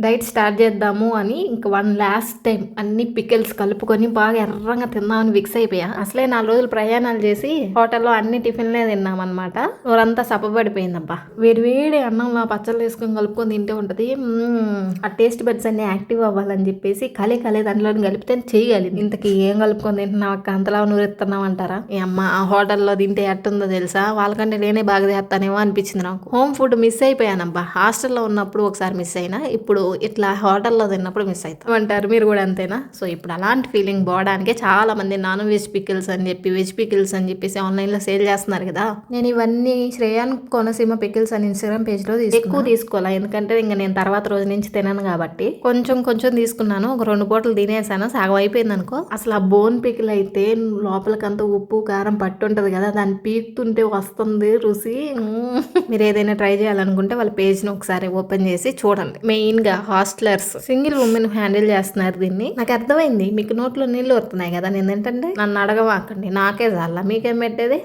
Diet start చేద్దాము అని ఇంక వన్ లాస్ట్ టైం అన్ని పికిల్స్ కలుపుకొని బాగా ఎర్రంగా తిందామని ఫిక్స్ అయిపోయా. అసలే 4 రోజులు ప్రయాణాలు చేసి హోటల్లో అన్ని టిఫిన్లే తిన్నామన్నమాట. నోరంతా సప్పబడిపోయిందబ్బా. వేడి అన్నంలో పచ్చళ్ళు వేసుకొని కలుపుకొని తింటే ఉంటది. ఆ టేస్ట్ బడ్స్ అన్ని యాక్టివ్ అవ్వాలని చెప్పేసి కలి దాంట్లో కలిపితే చేయగలిగింది. ఇంతకీ ఏం కలుపుకొని తింటున్నావు అక్క, అంతలా నూరెత్తున్నావు అంటారా? ఈ అమ్మ ఆ హోటల్లో తింటే ఎట్టుందో తెలుసా, వాళ్ళకంటే నేనే బాగా చేస్తానేమో అనిపించింది నాకు. హోమ్ ఫుడ్ మిస్ అయిపోయానబ్బా. హాస్టల్లో ఉన్నప్పుడు ఒకసారి మిస్ అయినా, ఇప్పుడు ఇట్లా హోటల్లో తిన్నప్పుడు మిస్ అవుతాం అంటారు. మీరు కూడా అంతేనా? సో ఇప్పుడు అలాంటి ఫీలింగ్ పోవడానికే చాలా మంది నాన్ వెజ్ పికిల్స్ అని చెప్పి వెజ్ పికిల్స్ అని చెప్పేసి ఆన్లైన్లో సేల్ చేస్తున్నారు కదా. నేను ఇవన్నీ శ్రేయాన్ కోనసీమ పికిల్స్ అని ఇన్స్టాగ్రామ్ పేజ్లో ఎక్కువ తీసుకోవాలా, ఎందుకంటే ఇంకా నేను తర్వాత రోజు నుంచి తినను కాబట్టి కొంచెం తీసుకున్నాను. ఒక 2 పూటలు తినేసాను, సగం అయిపోయింది అనుకో. అసలు ఆ బోన్ పికిల్ అయితే లోపలికంతా ఉప్పు కారం పట్టుంటది కదా, దాన్ని పీకుతుంటే వస్తుంది రుచి. మీరు ఏదైనా ట్రై చేయాలనుకుంటే వాళ్ళ పేజ్ని ఒకసారి ఓపెన్ చేసి చూడండి. మెయిన్ గా హాస్టలర్స్, సింగిల్ ఉమెన్ హ్యాండిల్ చేస్తున్నారు దీన్ని. నాకు అర్థమైంది, మీకు నోట్లో నీళ్లు వస్తున్నాయి కదా నేను ఏంటంటే నన్ను అడగవాకండి, నాకే చాలా మీకేం పెట్టేది.